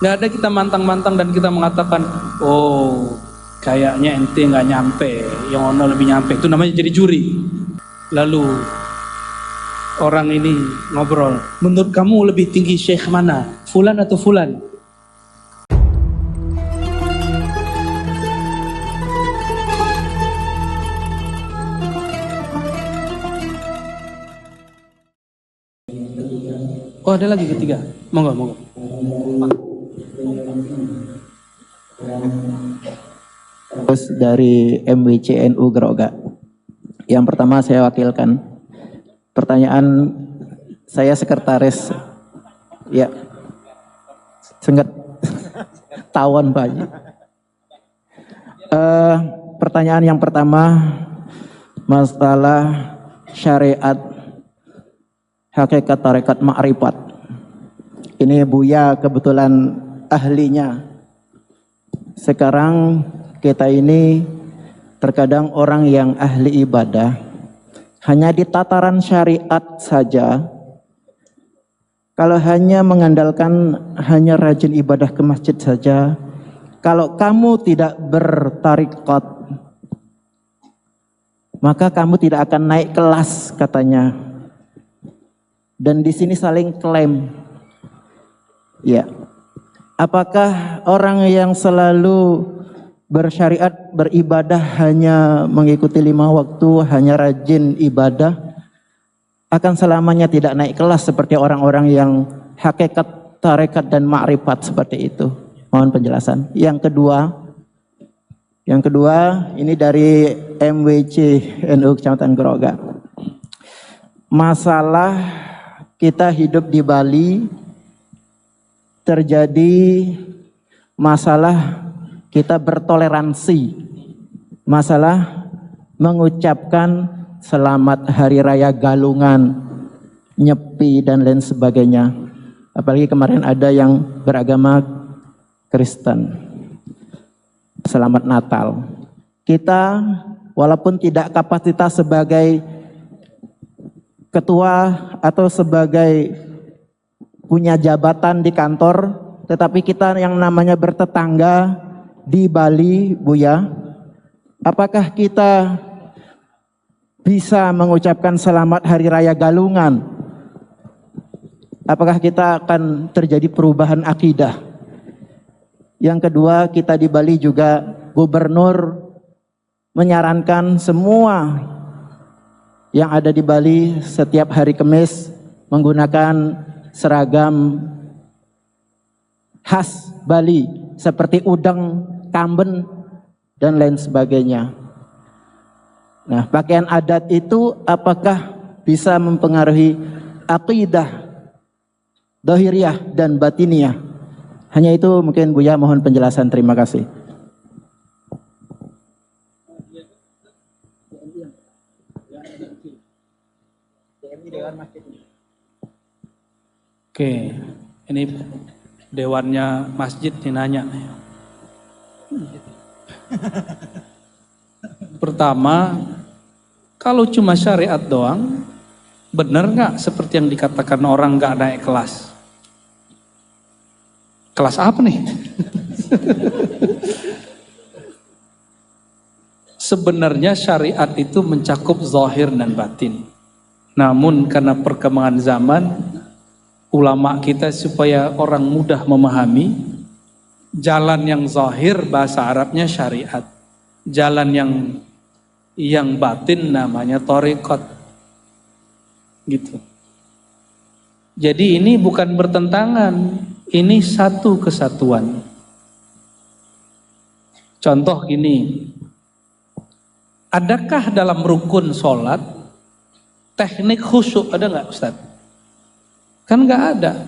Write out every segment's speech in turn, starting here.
Nggak ada kita mantang-mantang dan kita mengatakan, oh kayaknya ente nggak nyampe, yang ono lebih nyampe. Itu namanya jadi juri. Lalu orang ini ngobrol, menurut kamu lebih tinggi syekh mana? Fulan atau fulan? Oh ada lagi ketiga, monggo. Terus dari MWCNU Geroga. Yang pertama saya wakilkan. Pertanyaan, saya sekretaris. Ya, sengat tawon Pak. Pertanyaan yang pertama, masalah syariat hakikat tarekat ma'rifat. Ini Buya kebetulan ahlinya. Sekarang kita ini terkadang orang yang ahli ibadah hanya di tataran syariat saja. Kalau hanya mengandalkan hanya rajin ibadah ke masjid saja, kalau kamu tidak bertarikat, maka kamu tidak akan naik kelas katanya. Dan di sini saling klaim. Ya. Apakah orang yang selalu bersyariat, beribadah hanya mengikuti 5 waktu, hanya rajin ibadah, akan selamanya tidak naik kelas seperti orang-orang yang hakikat, tarekat dan ma'rifat seperti itu? Mohon penjelasan. Yang kedua ini dari MWC NU Kecamatan Geroga. Masalah kita hidup di Bali, terjadi masalah kita bertoleransi, masalah mengucapkan selamat hari raya Galungan, Nyepi dan lain sebagainya. Apalagi kemarin ada yang beragama Kristen. Selamat Natal. Kita walaupun tidak kapasitas sebagai ketua atau sebagai punya jabatan di kantor, tetapi kita yang namanya bertetangga di Bali, Buya, apakah kita bisa mengucapkan selamat hari raya Galungan? Apakah kita akan terjadi perubahan akidah? Yang kedua, kita di Bali juga gubernur menyarankan semua yang ada di Bali setiap hari Kamis menggunakan seragam khas Bali seperti udeng, kamben dan lain sebagainya. Nah, pakaian adat itu apakah bisa mempengaruhi akidah dhahiriyah dan batiniyah? Hanya itu mungkin Buya, mohon penjelasan. Terima kasih. Oke, ini dewannya masjid nih nanya. Pertama, kalau cuma syariat doang, benar nggak seperti yang dikatakan orang nggak naik kelas? Kelas apa nih? Sebenarnya syariat itu mencakup zahir dan batin. Namun karena perkembangan zaman, ulama kita supaya orang mudah memahami, jalan yang zahir bahasa Arabnya syariat, jalan yang batin namanya thariqat, gitu. Jadi ini bukan bertentangan, ini satu kesatuan. Contoh gini, adakah dalam rukun sholat teknik khusyuk, ada nggak Ustaz? Kan nggak ada.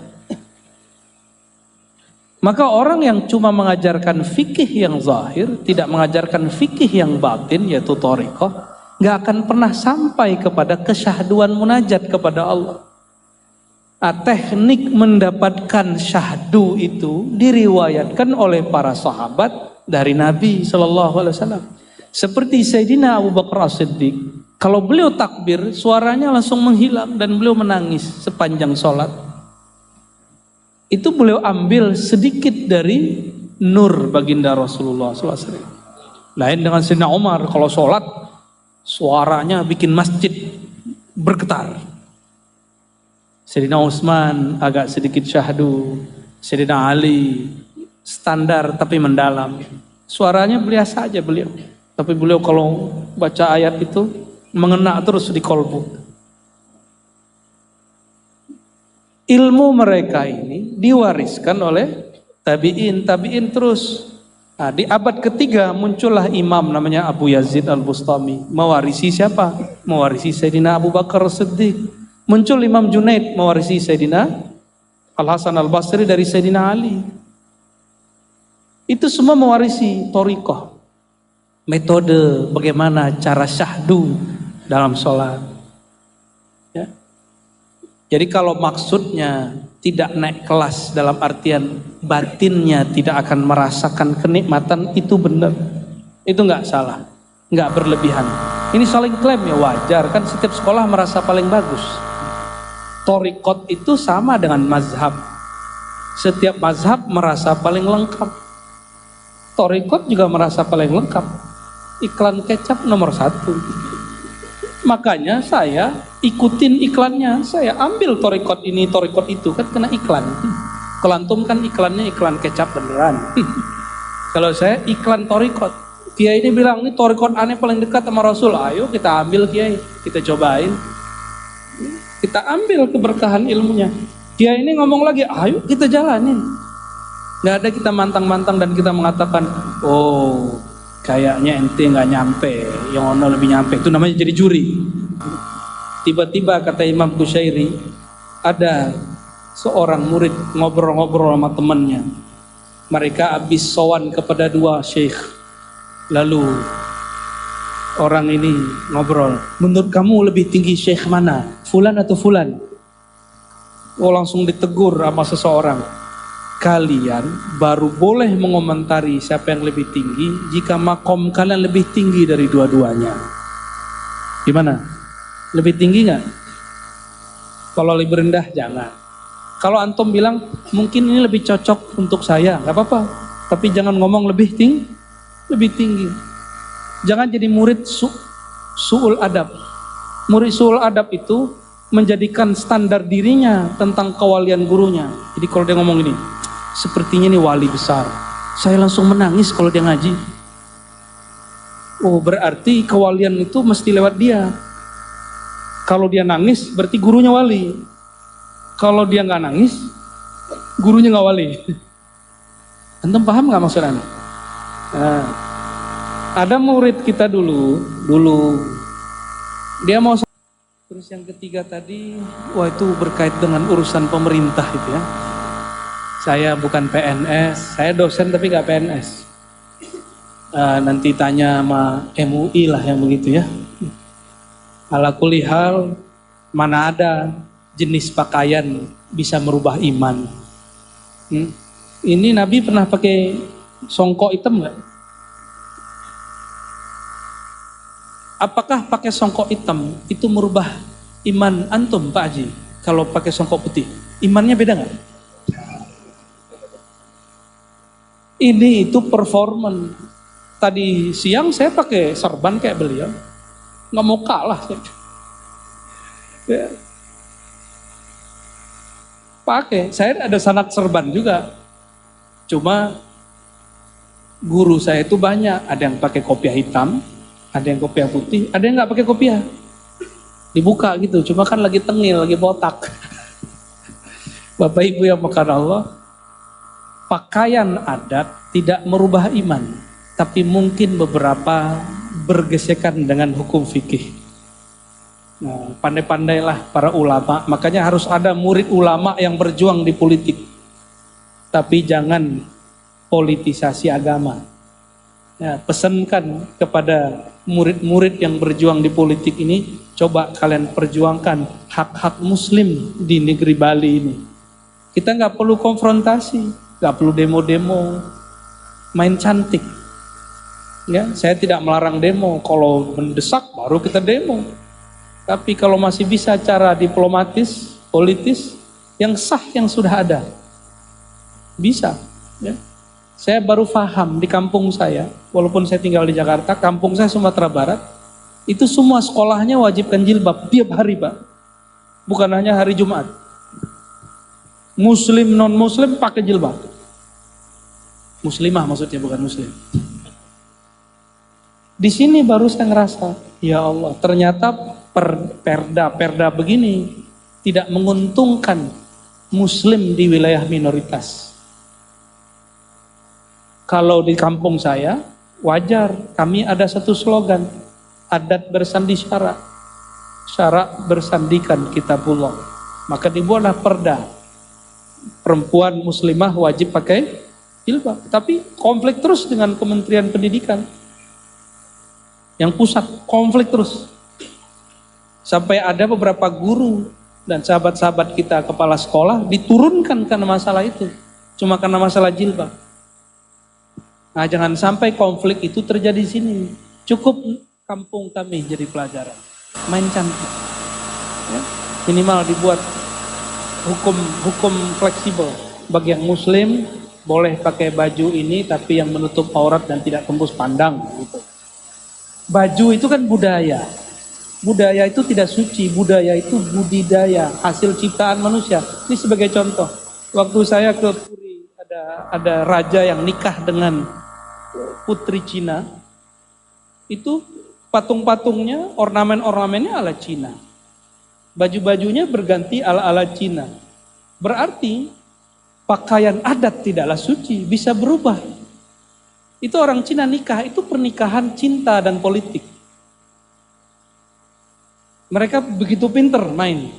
Maka orang yang cuma mengajarkan fikih yang zahir, tidak mengajarkan fikih yang batin, yaitu thariqah, nggak akan pernah sampai kepada kesyahduan munajat kepada Allah. Teknik mendapatkan syahdu itu diriwayatkan oleh para sahabat dari Nabi SAW. Seperti Sayyidina Abu Bakar As-Siddiq, kalau beliau takbir, suaranya langsung menghilang dan beliau menangis sepanjang sholat. itu beliau ambil sedikit dari nur baginda Rasulullah SAW. Lain dengan Sayyidina Umar, kalau sholat suaranya bikin masjid bergetar. Sayyidina Utsman agak sedikit syahdu, Sayyidina Ali standar tapi mendalam. Suaranya biasa aja beliau. Tapi beliau kalau baca ayat itu mengena terus di kolbu. Ilmu mereka ini diwariskan oleh tabi'in terus. Nah, di abad ketiga muncullah imam namanya Abu Yazid Al-Bustami. Mewarisi siapa? Mewarisi Sayyidina Abu Bakar Siddiq. Muncul Imam Junaid mewarisi Sayyidina Al-Hasan Al-Basri dari Sayyidina Ali. Itu semua mewarisi thariqah. Metode bagaimana cara syahdu dalam sholat. Ya. Jadi kalau maksudnya tidak naik kelas dalam artian batinnya tidak akan merasakan kenikmatan, itu benar. Itu nggak salah, nggak berlebihan. Ini saling klaim ya, wajar kan, setiap sekolah merasa paling bagus. Thariqat itu sama dengan mazhab. Setiap mazhab merasa paling lengkap. Thariqat juga merasa paling lengkap. Iklan kecap nomor 1. Makanya saya ikutin iklannya. Saya ambil thariqat ini, thariqat itu, kan kena iklan. Kalau antum kan iklannya iklan kecap beneran. Kalau saya iklan thariqat. Kiai ini bilang, ini thariqat aneh paling dekat sama Rasul. Ayo kita ambil Kiai, kita cobain. Kita ambil keberkahan ilmunya. Dia ini ngomong lagi, ayo kita jalanin. Gak ada kita mantang-mantang dan kita mengatakan, oh kayaknya ente gak nyampe, yang ono lebih nyampe. Itu namanya jadi juri. Tiba-tiba kata Imam Qushairi, ada seorang murid ngobrol-ngobrol sama temannya. Mereka habis sowan kepada 2 syekh. Lalu orang ini ngobrol, menurut kamu lebih tinggi syekh mana? Fulan atau fulan? Oh, langsung ditegur sama seseorang. Kalian baru boleh mengomentari siapa yang lebih tinggi jika makom kalian lebih tinggi dari dua-duanya. Gimana? Lebih tinggi nggak? Kalau lebih rendah jangan. Kalau antum bilang mungkin ini lebih cocok untuk saya, nggak apa-apa. Tapi jangan ngomong lebih tinggi, lebih tinggi. Jangan jadi murid su'ul adab. Murid su'ul adab itu menjadikan standar dirinya tentang kewalian gurunya. Jadi kalau dia ngomong ini, sepertinya ini wali besar, saya langsung menangis kalau dia ngaji. Oh, berarti kewalian itu mesti lewat dia. Kalau dia nangis berarti gurunya wali. Kalau dia nggak nangis, gurunya nggak wali. Antum paham nggak maksudnya? Nah, ada murid kita dulu dia mau. Terus yang ketiga tadi, wah itu berkait dengan urusan pemerintah itu ya. Saya bukan PNS, saya dosen tapi nggak PNS. Nanti tanya sama MUI lah yang begitu ya. Ala kulli hal, mana ada jenis pakaian bisa merubah iman. Ini Nabi pernah pakai songkok hitam nggak? Apakah pakai songkok hitam itu merubah iman antum, Pak Haji? Kalau pakai songkok putih, imannya beda nggak? Ini itu performan. Tadi siang saya pakai serban kayak beliau, nggak mau kalah. Ya. Pakai, saya ada sanak serban juga. Cuma guru saya itu banyak, ada yang pakai kopiah hitam, ada yang kopiah putih, ada yang nggak pakai kopiah. Dibuka gitu, cuma kan lagi tengil, lagi botak. Bapak Ibu yang makan Allah, pakaian adat tidak merubah iman, tapi mungkin beberapa bergesekan dengan hukum fikih. Nah, pandai-pandailah para ulama, makanya harus ada murid ulama yang berjuang di politik. Tapi jangan politisasi agama. Ya, pesankan kepada murid-murid yang berjuang di politik ini, coba kalian perjuangkan hak-hak muslim di negeri Bali ini. Kita nggak perlu konfrontasi, nggak perlu demo-demo, main cantik. Ya, saya tidak melarang demo, kalau mendesak baru kita demo. Tapi kalau masih bisa cara diplomatis, politis, yang sah yang sudah ada. Bisa. Ya. Saya baru paham di kampung saya, walaupun saya tinggal di Jakarta, kampung saya Sumatera Barat, itu semua sekolahnya wajibkan jilbab tiap hari, Pak. Bukan hanya hari Jumat. Muslim, non-muslim pakai jilbab. Muslimah maksudnya, bukan muslim. Di sini baru saya ngerasa, ya Allah, ternyata perda begini tidak menguntungkan muslim di wilayah minoritas. Kalau di kampung saya, wajar, kami ada satu slogan, adat bersandi syara, syara bersandikan kitabullah. Maka dibuatlah perda, perempuan muslimah wajib pakai jilbab. Tapi konflik terus dengan Kementerian Pendidikan, yang pusat konflik terus. Sampai ada beberapa guru dan sahabat-sahabat kita kepala sekolah diturunkan karena masalah itu, cuma karena masalah jilbab. Nah, jangan sampai konflik itu terjadi di sini. Cukup kampung kami jadi pelajaran. Main cantik. Ya. Minimal dibuat hukum fleksibel. Bagi yang muslim boleh pakai baju ini tapi yang menutup aurat dan tidak tembus pandang gitu. Baju itu kan budaya. Budaya itu tidak suci, budaya itu budidaya, hasil ciptaan manusia. Ini sebagai contoh. Waktu saya ke Puri ada raja yang nikah dengan putri Cina, itu patung-patungnya, ornamen-ornamennya ala Cina. Baju-bajunya berganti ala-ala Cina. Berarti pakaian adat tidaklah suci, bisa berubah. Itu orang Cina nikah, itu pernikahan cinta dan politik. Mereka begitu pinter main.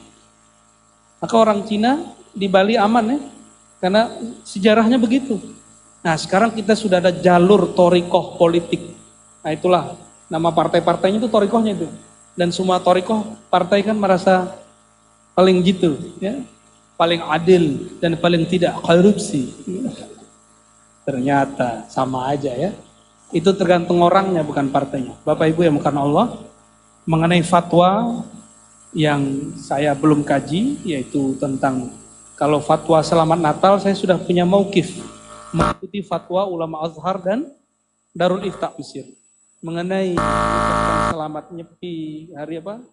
Maka orang Cina di Bali aman ya, karena sejarahnya begitu. Nah sekarang kita sudah ada jalur torikoh politik. Nah itulah nama partai-partainya itu torikohnya itu. Dan semua torikoh partai kan merasa paling gitu, ya, paling adil dan paling tidak korupsi. Ternyata sama aja ya. Itu tergantung orangnya bukan partainya. Bapak Ibu yang bukan Allah, mengenai fatwa yang saya belum kaji, yaitu tentang kalau fatwa selamat Natal saya sudah punya mauqif. Mengikuti fatwa ulama Azhar dan Darul Ifta Mesir mengenai selamat nyepi hari apa?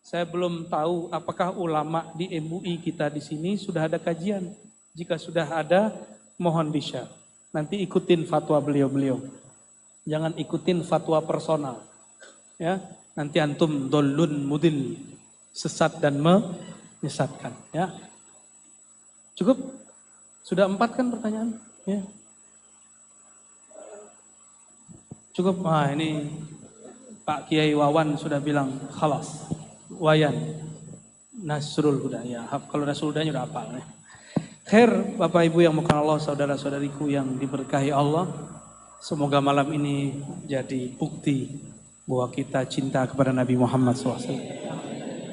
Saya belum tahu apakah ulama di MUI kita di sini sudah ada kajian. Jika sudah ada, mohon di-share. Nanti ikutin fatwa beliau-beliau. Jangan ikutin fatwa personal. Ya, nanti antum dollun mudil, sesat dan menyesatkan. Ya, cukup. Sudah 4 kan pertanyaan? Ya. Cukup. Nah, ini Pak Kiai Wawan sudah bilang khalas. Wayan Nasrul Huda. Ya, kalau Nasrul Hudanya udah hafal ya. Khair Bapak Ibu yang bukan Allah, saudara-saudariku yang diberkahi Allah. Semoga malam ini jadi bukti bahwa kita cinta kepada Nabi Muhammad SAW.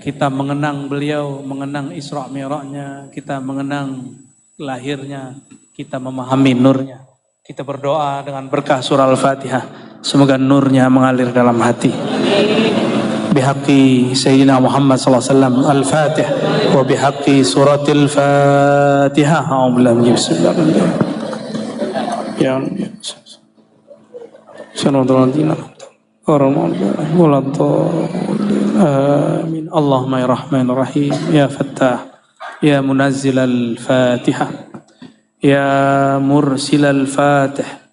Kita mengenang beliau, mengenang Isra Mi'rajnya, kita mengenang lahirnya, kita memahami nurnya. Kita berdoa dengan berkah surah Al-Fatihah. Semoga nurnya mengalir dalam hati. Bihaqqi Sayyidina Muhammad SAW Al-Fatih. Wa bihaqqi suratil Fatihah. A'udzubillahi bismillahirrahmanirrahim. Ya Amin. Allahumma ya Rahman Rahim. Ya Fattah. Ya Munazzil Al-Fatihah. Ya Mursil Al-Fatih.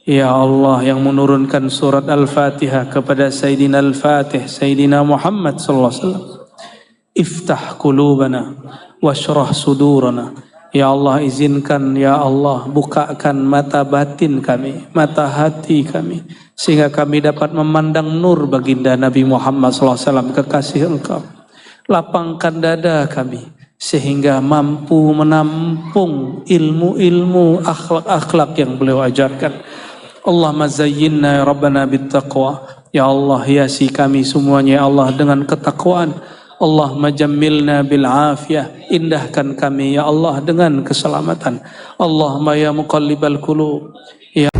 Ya Allah yang menurunkan surat Al-Fatihah kepada Sayyidina Al-Fatih, Sayyidina Muhammad sallallahu alaihi wasallam. Iftah qulubana washrah sudurana. Ya Allah izinkan, ya Allah bukakan mata batin kami, mata hati kami, sehingga kami dapat memandang nur baginda Nabi Muhammad sallallahu alaihi wasallam, kekasih Engkau. Lapangkan dada kami sehingga mampu menampung ilmu-ilmu akhlak-akhlak yang beliau ajarkan. Allahumma zayyinna ya Rabbana bittaqwa. Ya Allah hiasi kami semuanya ya Allah dengan ketakwaan. Allahumma jammilna bil afiyah. Indahkan kami ya Allah dengan keselamatan. Allahumma ya muqallibal qulub. Ya